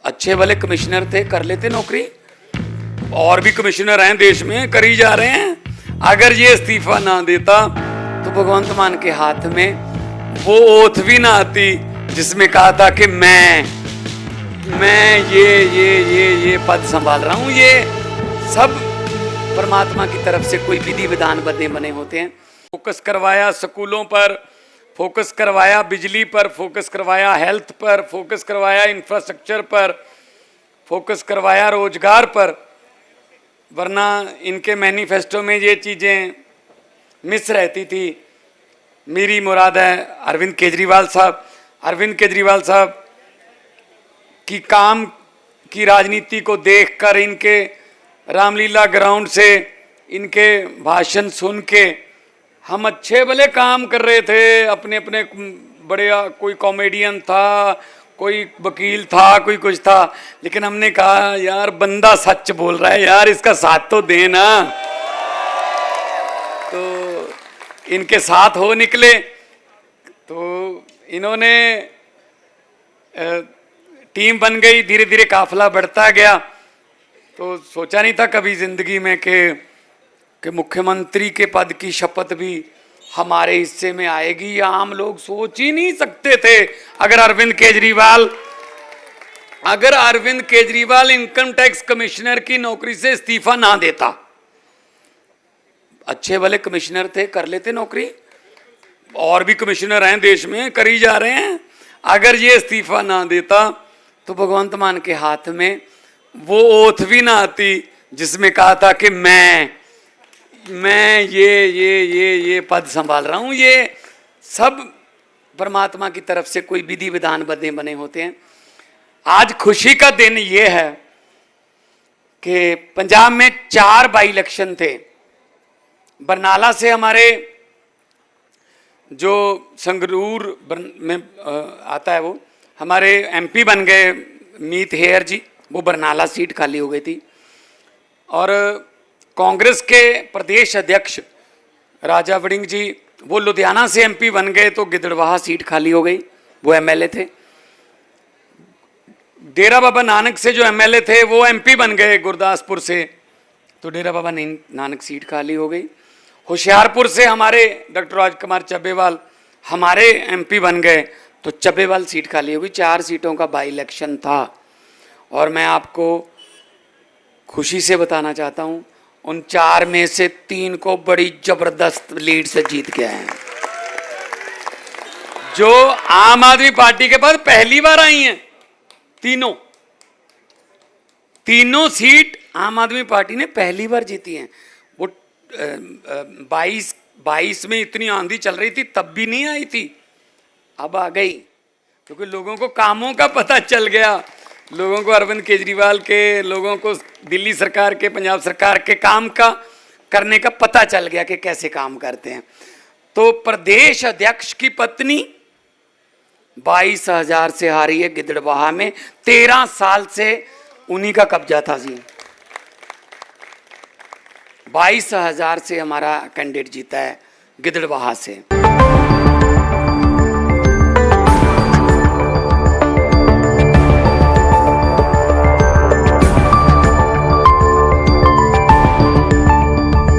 अच्छे भले कमिश्नर थे, कर लेते नौकरी। और भी कमिश्नर हैं देश में, करी जा रहे हैं। अगर ये इस्तीफा ना देता तो भगवंत मान के हाथ में वो ओथ भी ना आती जिसमें कहा था कि मैं ये पद संभाल रहा हूं। ये सब परमात्मा की तरफ से कोई विधि विधान बने होते हैं। फोकस करवाया स्कूलों पर, फोकस करवाया बिजली पर, फोकस करवाया हेल्थ पर, फोकस करवाया इंफ्रास्ट्रक्चर पर, फोकस करवाया रोजगार पर। वरना इनके मैनिफेस्टो में ये चीज़ें मिस रहती थी। मेरी मुराद है अरविंद केजरीवाल साहब की काम की राजनीति को देखकर, इनके रामलीला ग्राउंड से इनके भाषण सुन के हम अच्छे भले काम कर रहे थे। अपने अपने बड़े, कोई कॉमेडियन था, कोई वकील था, कोई कुछ था, लेकिन हमने कहा यार बंदा सच बोल रहा है यार, इसका साथ तो देना। तो इनके साथ हो निकले। तो इन्होंने टीम बन गई, धीरे धीरे काफिला बढ़ता गया। तो सोचा नहीं था कभी जिंदगी में कि मुख्यमंत्री के पद की शपथ भी हमारे हिस्से में आएगी। या हम लोग सोच ही नहीं सकते थे। अगर Arvind Kejriwal income tax commissioner की नौकरी से इस्तीफा ना देता, अच्छे भले कमिश्नर थे, कर लेते नौकरी। और भी कमिश्नर हैं देश में, करी जा रहे हैं। अगर ये इस्तीफा ना देता तो भगवंत मान के हाथ में वो ओथ भी ना आती जिसमें कहा था कि मैं ये पद संभाल रहा हूं। ये सब परमात्मा की तरफ से कोई विधि विधान बने होते हैं। आज खुशी का दिन ये है कि पंजाब में 4 बाई इलेक्शन थे। बरनाला से हमारे जो संगरूर में आता है, वो हमारे एमपी बन गए मीत हेयर जी, वो बरनाला सीट खाली हो गई थी। और कांग्रेस के प्रदेश अध्यक्ष राजा वड़िंग जी, वो लुधियाना से एमपी बन गए, तो गिदड़वाहा सीट खाली हो गई, वो एमएलए थे। डेरा बाबा नानक से जो एमएलए थे वो एमपी बन गए गुरदासपुर से, तो डेरा बाबा नानक सीट खाली हो गई। होशियारपुर से हमारे डॉक्टर राजकुमार चब्बेवाल हमारे एमपी बन गए, तो चब्बेवाल सीट खाली हो गई। 4 सीटों का बाई इलेक्शन था। और मैं आपको खुशी से बताना चाहता हूं, उन 4 में से 3 को बड़ी जबरदस्त लीड से जीत के आए हैं। जो आम आदमी पार्टी के पास पहली बार आई हैं, तीनों सीट आम आदमी पार्टी ने पहली बार जीती हैं। वो 22 में इतनी आंधी चल रही थी, तब भी नहीं आई थी, अब आ गई, क्योंकि लोगों को कामों का पता चल गया। लोगों को अरविंद केजरीवाल के, लोगों को दिल्ली सरकार के, पंजाब सरकार के काम का करने का पता चल गया कि कैसे काम करते हैं। तो प्रदेश अध्यक्ष की पत्नी 22,000 से हारी है गिदड़बाहा में। 13 साल से उन्हीं का कब्जा था जी। 22,000 से हमारा कैंडिडेट जीता है गिदड़बाहा से।